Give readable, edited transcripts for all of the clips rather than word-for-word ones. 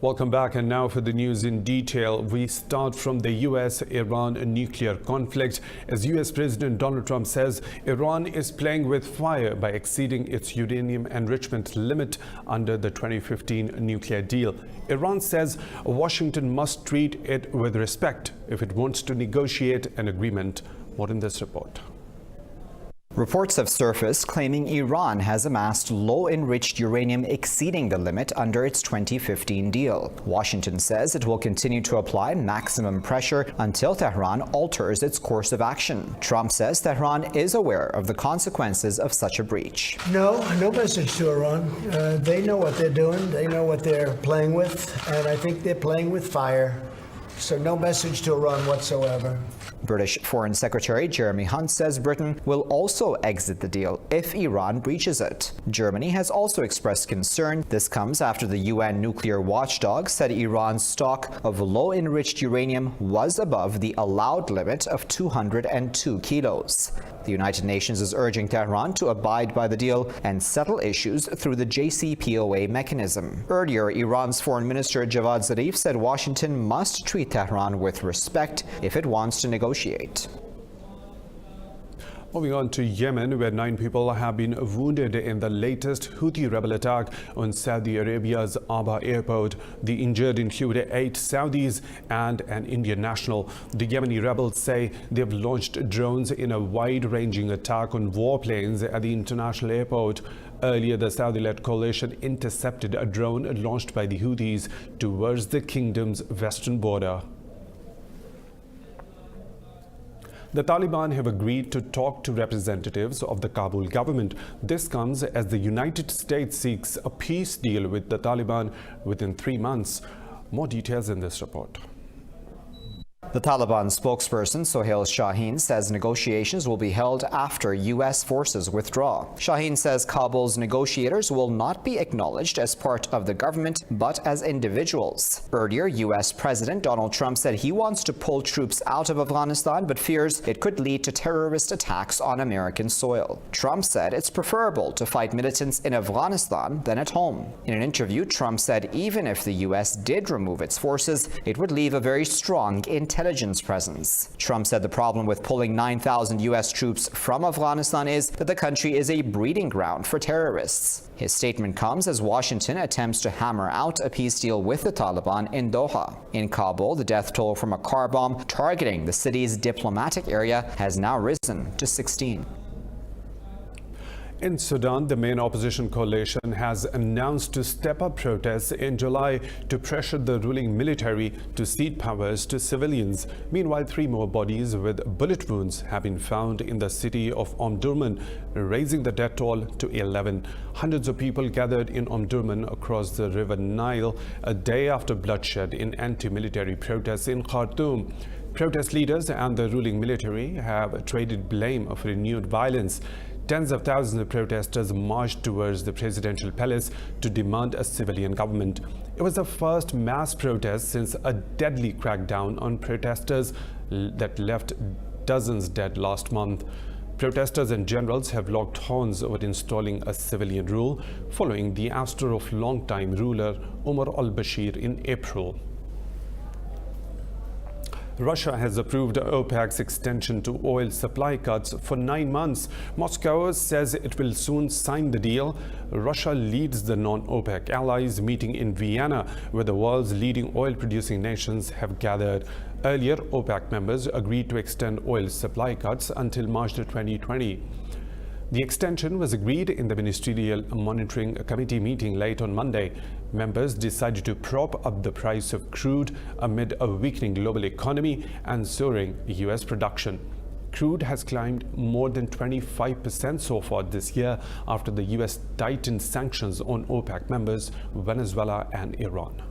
Welcome back, and now for the news in detail. We start from the US-Iran nuclear conflict, as US President Donald Trump says Iran is playing with fire by exceeding its uranium enrichment limit under the 2015 nuclear deal. Iran says Washington must treat it with respect if it wants to negotiate an agreement. More in this report. Reports have surfaced claiming Iran has amassed low-enriched uranium exceeding the limit under its 2015 deal. Washington says it will continue to apply maximum pressure until Tehran alters its course of action. Trump says Tehran is aware of the consequences of such a breach. No message to Iran. They know what they're doing. They know what they're playing with, and I think they're playing with fire. So no message to Iran whatsoever. British Foreign Secretary Jeremy Hunt says Britain will also exit the deal if Iran breaches it. Germany has also expressed concern. This comes after the UN nuclear watchdog said Iran's stock of low-enriched uranium was above the allowed limit of 202 kilos. The United Nations is urging Tehran to abide by the deal and settle issues through the JCPOA mechanism. Earlier, Iran's Foreign Minister Javad Zarif said Washington must treat Tehran with respect if it wants to negotiate. Moving on to Yemen, where 9 people have been wounded in the latest Houthi rebel attack on Saudi Arabia's Aba airport. The injured include 8 Saudis and an Indian national. The Yemeni rebels say they've launched drones in a wide-ranging attack on warplanes at the international airport. Earlier, the Saudi-led coalition intercepted a drone launched by the Houthis towards the kingdom's western border. The Taliban have agreed to talk to representatives of the Kabul government. This comes as the United States seeks a peace deal with the Taliban within 3 months. More details in this report. The Taliban spokesperson Sohail Shaheen says negotiations will be held after U.S. forces withdraw. Shaheen says Kabul's negotiators will not be acknowledged as part of the government, but as individuals. Earlier, U.S. President Donald Trump said he wants to pull troops out of Afghanistan, but fears it could lead to terrorist attacks on American soil. Trump said it's preferable to fight militants in Afghanistan than at home. In an interview, Trump said even if the U.S. did remove its forces, it would leave a very strong intelligence presence. Trump said the problem with pulling 9,000 U.S. troops from Afghanistan is that the country is a breeding ground for terrorists. His statement comes as Washington attempts to hammer out a peace deal with the Taliban in Doha. In Kabul, the death toll from a car bomb targeting the city's diplomatic area has now risen to 16. In Sudan, the main opposition coalition has announced to step up protests in July to pressure the ruling military to cede powers to civilians. Meanwhile, 3 more bodies with bullet wounds have been found in the city of Omdurman, raising the death toll to 11. Hundreds of people gathered in Omdurman across the River Nile a day after bloodshed in anti-military protests in Khartoum. Protest leaders and the ruling military have traded blame for renewed violence. Tens of thousands of protesters marched towards the presidential palace to demand a civilian government. It was the first mass protest since a deadly crackdown on protesters that left dozens dead last month. Protesters and generals have locked horns over installing a civilian rule following the ouster of longtime ruler Omar al-Bashir in April. Russia has approved OPEC's extension to oil supply cuts for 9 months. Moscow says it will soon sign the deal. Russia leads the non-OPEC allies meeting in Vienna, where the world's leading oil-producing nations have gathered. Earlier, OPEC members agreed to extend oil supply cuts until March 2020. The extension was agreed in the Ministerial Monitoring Committee meeting late on Monday. Members decided to prop up the price of crude amid a weakening global economy and soaring U.S. production. Crude has climbed more than 25% so far this year after the U.S. tightened sanctions on OPEC members Venezuela and Iran.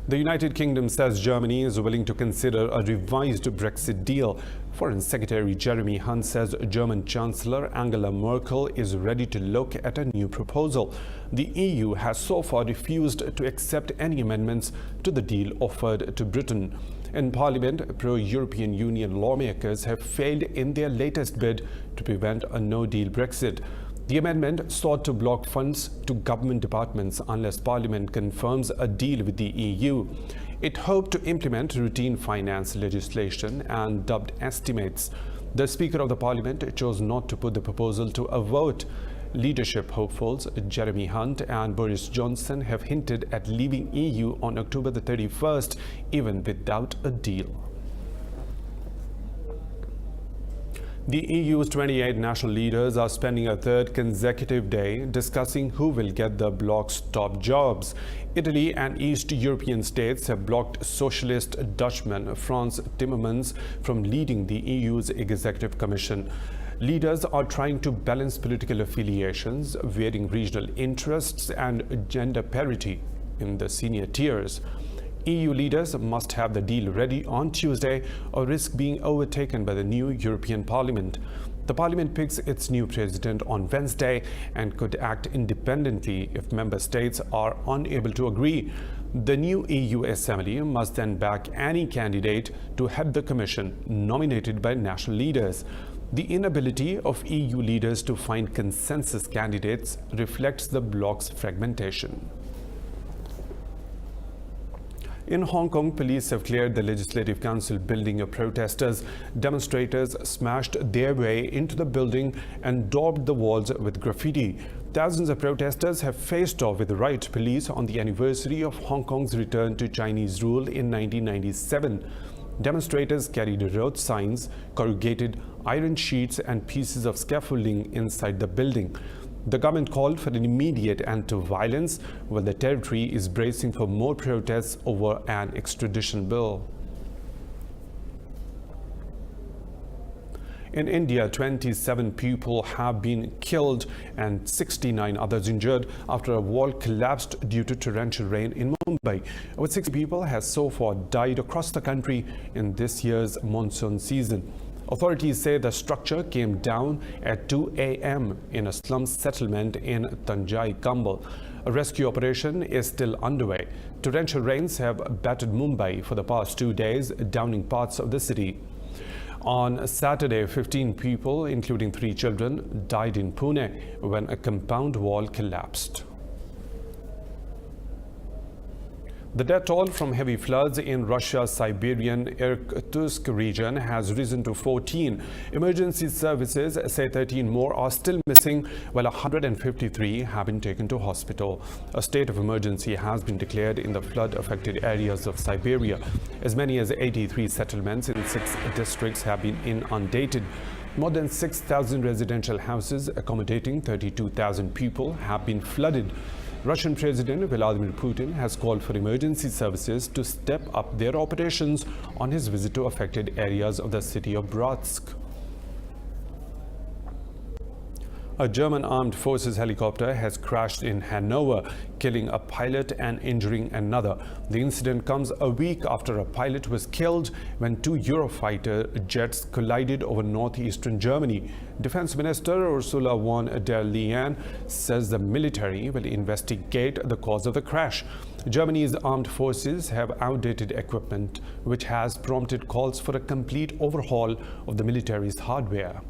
The United Kingdom says Germany is willing to consider a revised Brexit deal. Foreign Secretary Jeremy Hunt says German Chancellor Angela Merkel is ready to look at a new proposal. The EU has so far refused to accept any amendments to the deal offered to Britain. In Parliament, pro-European Union lawmakers have failed in their latest bid to prevent a no-deal Brexit. The amendment sought to block funds to government departments unless Parliament confirms a deal with the EU. It hoped to implement routine finance legislation and dubbed estimates. The Speaker of the Parliament chose not to put the proposal to a vote. Leadership hopefuls Jeremy Hunt and Boris Johnson have hinted at leaving EU on October the 31st, even without a deal. The EU's 28 national leaders are spending a third consecutive day discussing who will get the bloc's top jobs. Italy and East European states have blocked socialist Dutchman Frans Timmermans from leading the EU's Executive Commission. Leaders are trying to balance political affiliations, varying regional interests, and gender parity in the senior tiers. EU leaders must have the deal ready on Tuesday or risk being overtaken by the new European Parliament. The Parliament picks its new president on Wednesday and could act independently if member states are unable to agree. The new EU Assembly must then back any candidate to head the Commission nominated by national leaders. The inability of EU leaders to find consensus candidates reflects the bloc's fragmentation. In Hong Kong, police have cleared the Legislative Council building of protesters. Demonstrators smashed their way into the building and daubed the walls with graffiti. Thousands of protesters have faced off with the riot police on the anniversary of Hong Kong's return to Chinese rule in 1997. Demonstrators carried road signs, corrugated iron sheets and pieces of scaffolding inside the building. The government called for an immediate end to violence, while the territory is bracing for more protests over an extradition bill. In India, 27 people have been killed and 69 others injured after a wall collapsed due to torrential rain in Mumbai. Over 60 people have so far died across the country in this year's monsoon season. Authorities say the structure came down at 2 a.m. in a slum settlement in Tanjai Kambal. A rescue operation is still underway. Torrential rains have battered Mumbai for the past 2 days, downing parts of the city. On Saturday, 15 people, including 3 children, died in Pune when a compound wall collapsed. The death toll from heavy floods in Russia's Siberian Irkutsk region has risen to 14. Emergency services say 13 more are still missing, while 153 have been taken to hospital. A state of emergency has been declared in the flood-affected areas of Siberia. As many as 83 settlements in 6 districts have been inundated. More than 6,000 residential houses accommodating 32,000 people have been flooded. Russian President Vladimir Putin has called for emergency services to step up their operations on his visit to affected areas of the city of Bratsk. A German armed forces helicopter has crashed in Hanover, killing a pilot and injuring another. The incident comes a week after a pilot was killed when 2 Eurofighter jets collided over northeastern Germany. Defense Minister Ursula von der Leyen says the military will investigate the cause of the crash. Germany's armed forces have outdated equipment, which has prompted calls for a complete overhaul of the military's hardware.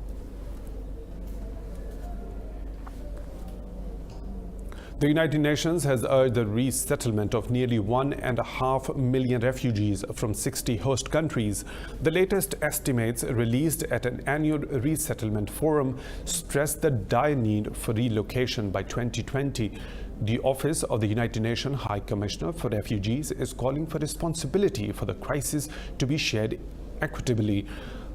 The United Nations has urged the resettlement of nearly 1.5 million refugees from 60 host countries. The latest estimates released at an annual resettlement forum stress the dire need for relocation by 2020. The Office of the United Nations High Commissioner for Refugees is calling for responsibility for the crisis to be shared equitably.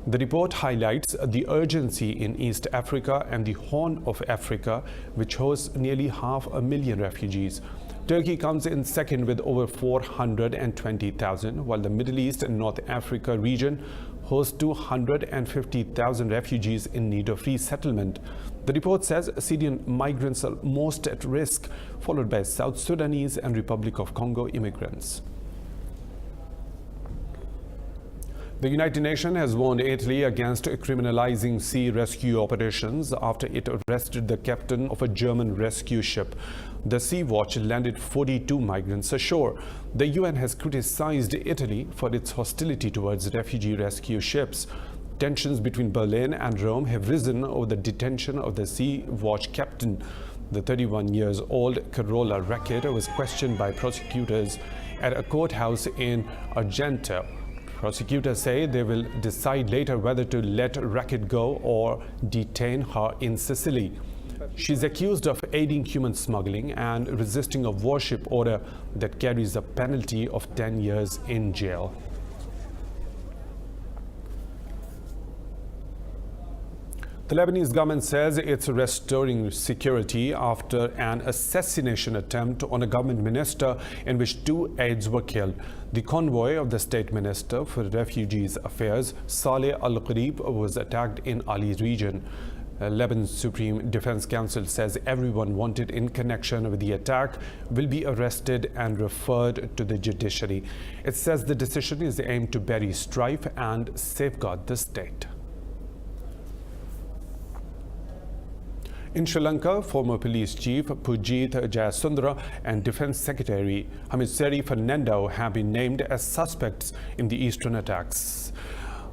The report highlights the urgency in East Africa and the Horn of Africa, which hosts nearly 500,000 refugees. Turkey comes in second with over 420,000, while the Middle East and North Africa region hosts 250,000 refugees in need of resettlement. The report says Syrian migrants are most at risk, followed by South Sudanese and Republic of Congo immigrants. The United Nations has warned Italy against criminalizing sea rescue operations after it arrested the captain of a German rescue ship. The Sea Watch landed 42 migrants ashore. The UN has criticized Italy for its hostility towards refugee rescue ships. Tensions between Berlin and Rome have risen over the detention of the Sea Watch captain. The 31-year-old Carola Rackett was questioned by prosecutors at a courthouse in Argento. Prosecutors say they will decide later whether to let Rackett go or detain her in Sicily. She's accused of aiding human smuggling and resisting a worship order that carries a penalty of 10 years in jail. The Lebanese government says it's restoring security after an assassination attempt on a government minister in which 2 aides were killed. The convoy of the State Minister for Refugees Affairs, Saleh Al-Qarib, was attacked in Ali region. Lebanon's Supreme Defense Council says everyone wanted in connection with the attack will be arrested and referred to the judiciary. It says the decision is aimed to bury strife and safeguard the state. In Sri Lanka, former police chief Pujith Jayasundara and Defense Secretary Hamiseri Fernando have been named as suspects in the eastern attacks.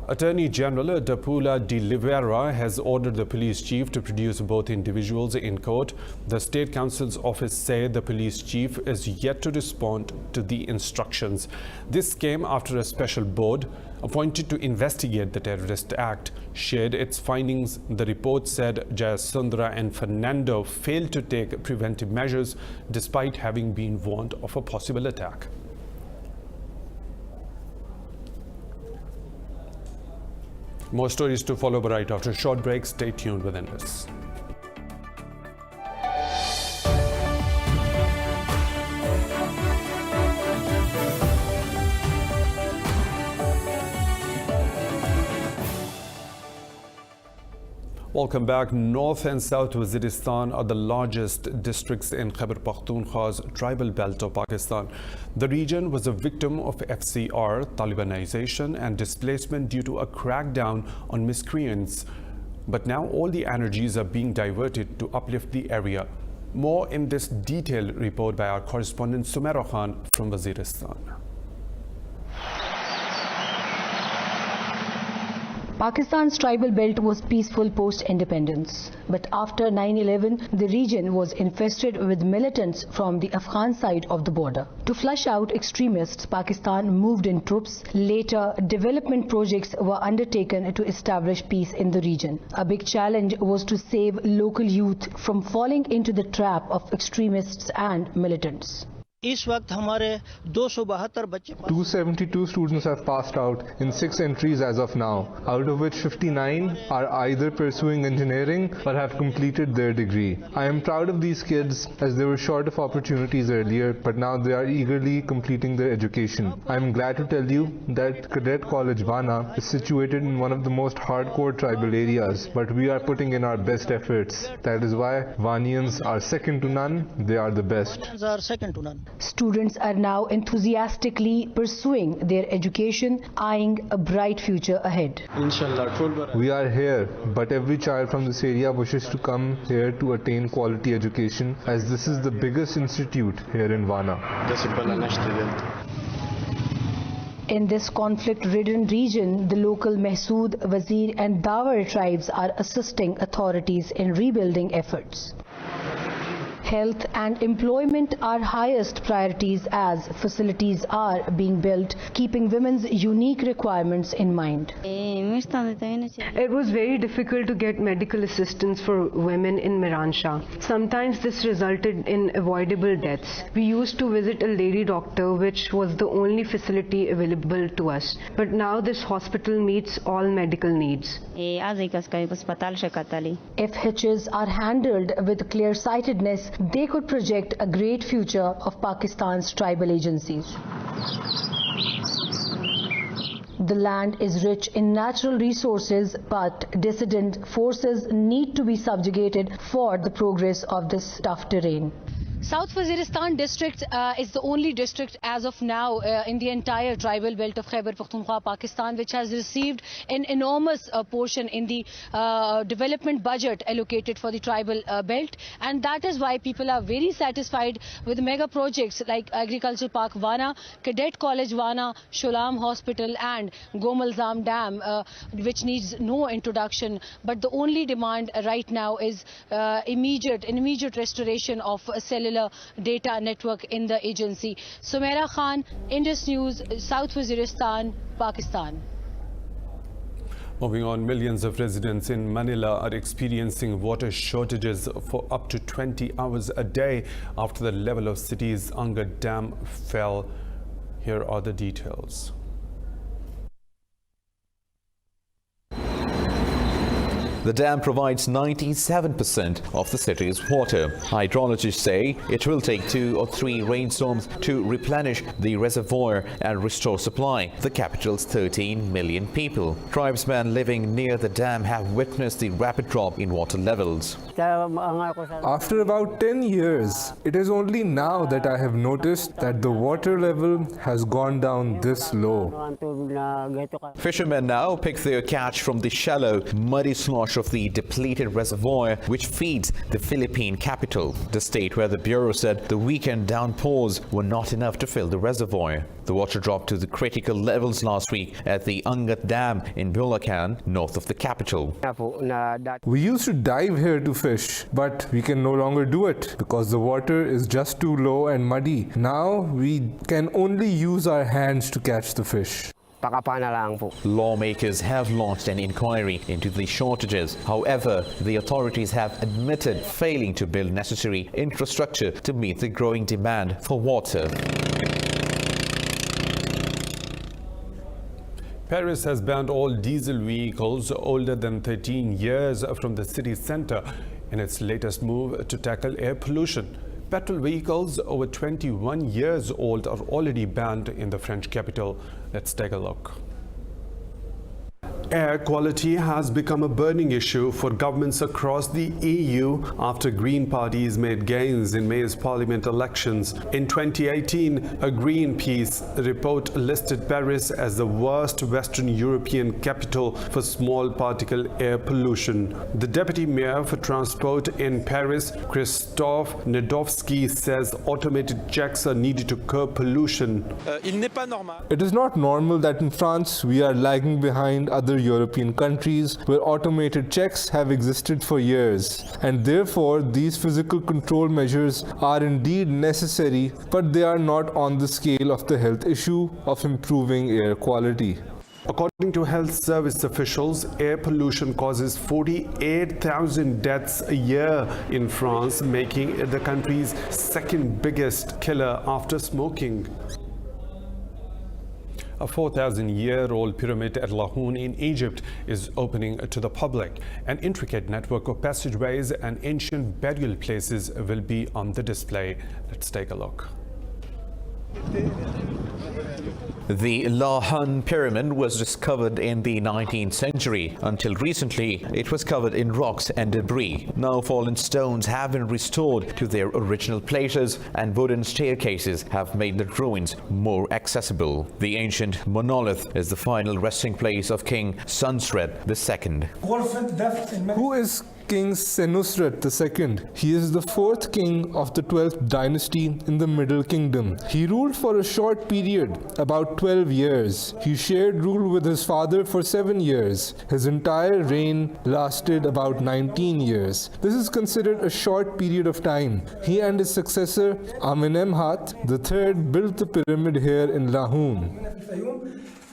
Attorney General Dapula de Oliveira has ordered the police chief to produce both individuals in court. The State Council's office said the police chief is yet to respond to the instructions. This came after a special board appointed to investigate the terrorist act shared its findings. The report said Jayasundara and Fernando failed to take preventive measures despite having been warned of a possible attack. More stories to follow, but right after a short break. Stay tuned with Indus. Welcome back. North and South Waziristan are the largest districts in Khyber Pakhtunkhwa's tribal belt of Pakistan. The region was a victim of FCR, Talibanization and displacement due to a crackdown on miscreants. But now all the energies are being diverted to uplift the area. More in this detailed report by our correspondent Sumaira Khan from Waziristan. Pakistan's tribal belt was peaceful post-independence, but after 9/11, the region was infested with militants from the Afghan side of the border. To flush out extremists, Pakistan moved in troops. Later, development projects were undertaken to establish peace in the region. A big challenge was to save local youth from falling into the trap of extremists and militants. इस वक्त हमारे 272 बच्चे 272 students have passed out in 6 entries as of now, out of which 59 are either pursuing engineering or have completed their degree. I am proud of these kids as they were short of opportunities earlier, but now they are eagerly completing their education. I am glad to tell you that Cadet College Vana is situated in one of the most hardcore tribal areas, but we are putting in our best efforts. That is why Vanians are second to none, they are the best. are second to none. Students are now enthusiastically pursuing their education, eyeing a bright future ahead. We are here, but every child from this area wishes to come here to attain quality education, as this is the biggest institute here in Vana. In this conflict-ridden region, the local Mahsood, Wazir and Dawar tribes are assisting authorities in rebuilding efforts. Health and employment are highest priorities as facilities are being built, keeping women's unique requirements in mind. It was very difficult to get medical assistance for women in Miransha. Sometimes this resulted in avoidable deaths. We used to visit a lady doctor, which was the only facility available to us. But now this hospital meets all medical needs. If hitches are handled with clear-sightedness, they could project a great future of Pakistan's tribal agencies. The land is rich in natural resources, but dissident forces need to be subjugated for the progress of this tough terrain. South Waziristan district is the only district as of now in the entire tribal belt of Khyber Pakhtunkhwa, Pakistan, which has received an enormous portion in the development budget allocated for the tribal belt, and that is why people are very satisfied with mega projects like Agricultural Park Wana, Cadet College Wana, Shulam Hospital and Gomalzam Dam, which needs no introduction. But the only demand right now is immediate restoration of a cellular data network in the agency. Sumaira Khan, Indus News, South Waziristan, Pakistan. Moving on, millions of residents in Manila are experiencing water shortages for up to 20 hours a day after the level of city's Angad Dam fell. Here are the details. The dam provides 97% of the city's water. Hydrologists say it will take 2 or 3 rainstorms to replenish the reservoir and restore supply. The capital's 13 million people. Tribesmen living near the dam have witnessed the rapid drop in water levels. After about 10 years, it is only now that I have noticed that the water level has gone down this low. Fishermen now pick their catch from the shallow, muddy slosh of the depleted reservoir which feeds the Philippine capital, the state where the Bureau said the weekend downpours were not enough to fill the reservoir. The water dropped to the critical levels last week at the Angat Dam in Bulacan, north of the capital. We used to dive here to fish, but we can no longer do it because the water is just too low and muddy. Now we can only use our hands to catch the fish. Lawmakers have launched an inquiry into the shortages. However, the authorities have admitted failing to build necessary infrastructure to meet the growing demand for water. Paris has banned all diesel vehicles older than 13 years from the city center in its latest move to tackle air pollution. Petrol vehicles over 21 years old are already banned in the French capital. Let's take a look. Air quality has become a burning issue for governments across the EU after Green parties made gains in May's parliament elections. In 2018, a Greenpeace report listed Paris as the worst Western European capital for small particle air pollution. The deputy mayor for transport in Paris, Christophe Nedovsky, says automated checks are needed to curb pollution. It is not normal that in France we are lagging behind other European countries where automated checks have existed for years, and therefore these physical control measures are indeed necessary, but they are not on the scale of the health issue of improving air quality. According to health service officials, air pollution causes 48,000 deaths a year in France, making it the country's second biggest killer after smoking. A 4,000-year-old pyramid at Lahoun in Egypt is opening to the public. An intricate network of passageways and ancient burial places will be on the display. Let's take a look. The Lahoun pyramid was discovered in the 19th century. Until recently, it was covered in rocks and debris. Now fallen stones have been restored to their original places, and wooden staircases have made the ruins more accessible. The ancient monolith is the final resting place of King Senusret II. Who is King Senusret II? He is the 4th king of the 12th dynasty in the Middle Kingdom. He ruled for a short period, about 12 years. He shared rule with his father for 7 years. His entire reign lasted about 19 years. This is considered a short period of time. He and his successor, Amenemhat III, built the pyramid here in Lahoun.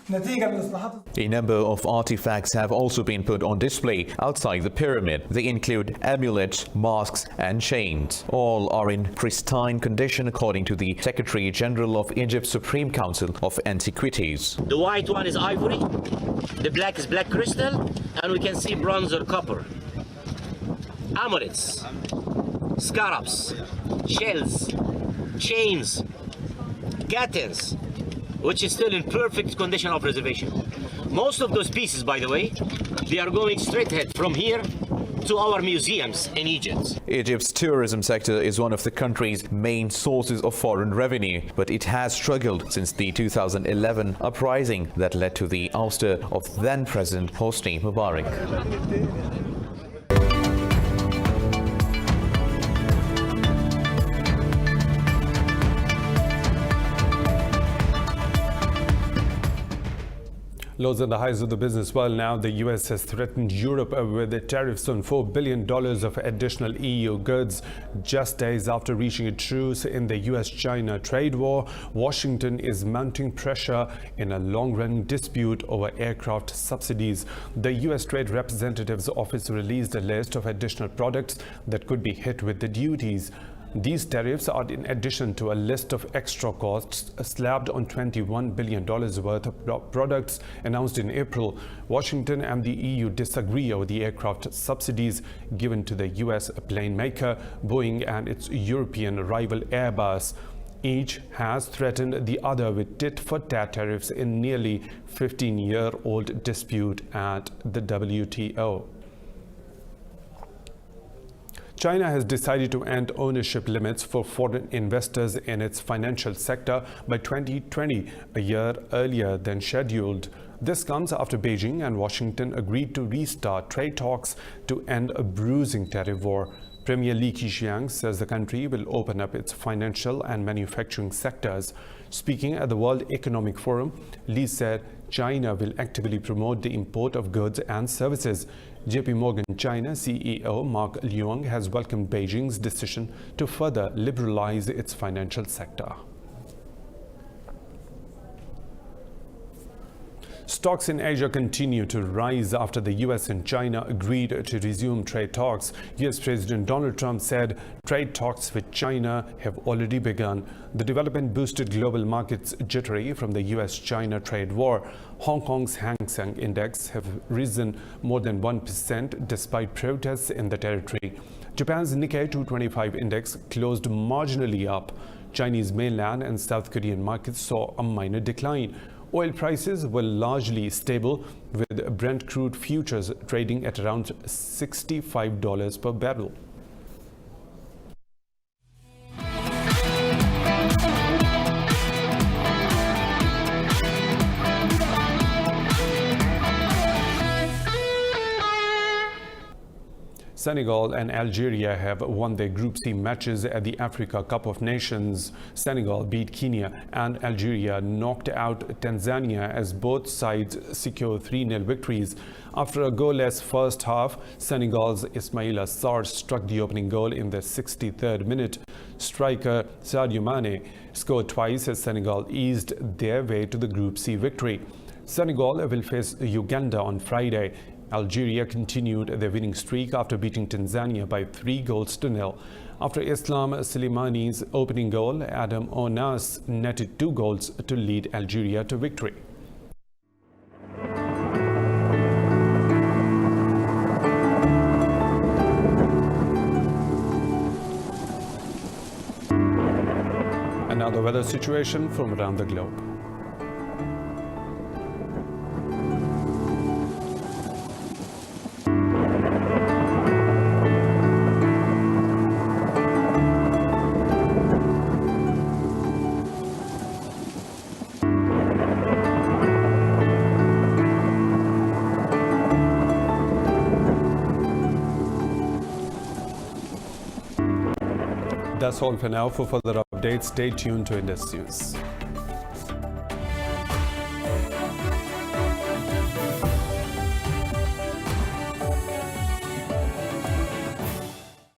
A number of artifacts have also been put on display outside the pyramid. They include amulets, masks and chains. All are in pristine condition according to the Secretary General of Egypt's Supreme Council of Antiquities. The white one is ivory, the black is black crystal, and we can see bronze or copper. Amulets, scarabs, shells, chains, catons, which is still in perfect condition of preservation. Most of those pieces, by the way, they are going straight ahead from here to our museums in Egypt. Egypt's tourism sector is one of the country's main sources of foreign revenue, but it has struggled since the 2011 uprising that led to the ouster of then-President Hosni Mubarak. Lows and the highs of the business world now. The US has threatened Europe with tariffs on $4 billion of additional EU goods just days after reaching a truce in the US-China trade war. Washington is mounting pressure in a long-running dispute over aircraft subsidies. The US Trade Representative's office released a list of additional products that could be hit with the duties. These tariffs are in addition to a list of extra costs slabbed on $21 billion worth of products announced in April. Washington and the EU disagree over the aircraft subsidies given to the US plane maker Boeing and its European rival Airbus. Each has threatened the other with tit-for-tat tariffs in nearly 15-year-old dispute at the WTO. China has decided to end ownership limits for foreign investors in its financial sector by 2020, a year earlier than scheduled. This comes after Beijing and Washington agreed to restart trade talks to end a bruising tariff war. Premier Li Keqiang says the country will open up its financial and manufacturing sectors. Speaking at the World Economic Forum, Li said China will actively promote the import of goods and services. JP Morgan China CEO Mark Leung has welcomed Beijing's decision to further liberalize its financial sector. Stocks in Asia continue to rise after the US and China agreed to resume trade talks. US President Donald Trump said trade talks with China have already begun. The development boosted global markets jittery from the US-China trade war. Hong Kong's Hang Seng Index have risen more than 1% despite protests in the territory. Japan's Nikkei 225 index closed marginally up. Chinese mainland and South Korean markets saw a minor decline. Oil prices were largely stable, with Brent crude futures trading at around $65 per barrel. Senegal and Algeria have won their Group C matches at the Africa Cup of Nations. Senegal beat Kenya and Algeria knocked out Tanzania as both sides secure 3-0 victories. After a goalless first half, Senegal's Ismaila Sarr struck the opening goal in the 63rd minute. Striker Sadio Mane scored twice as Senegal eased their way to the Group C victory. Senegal will face Uganda on Friday. Algeria continued their winning streak after beating Tanzania by 3-0. After Islam Slimani's opening goal, Adam Onas netted 2 goals to lead Algeria to victory. And now the weather situation from around the globe. That's all for now. For further updates, stay tuned to Indus News.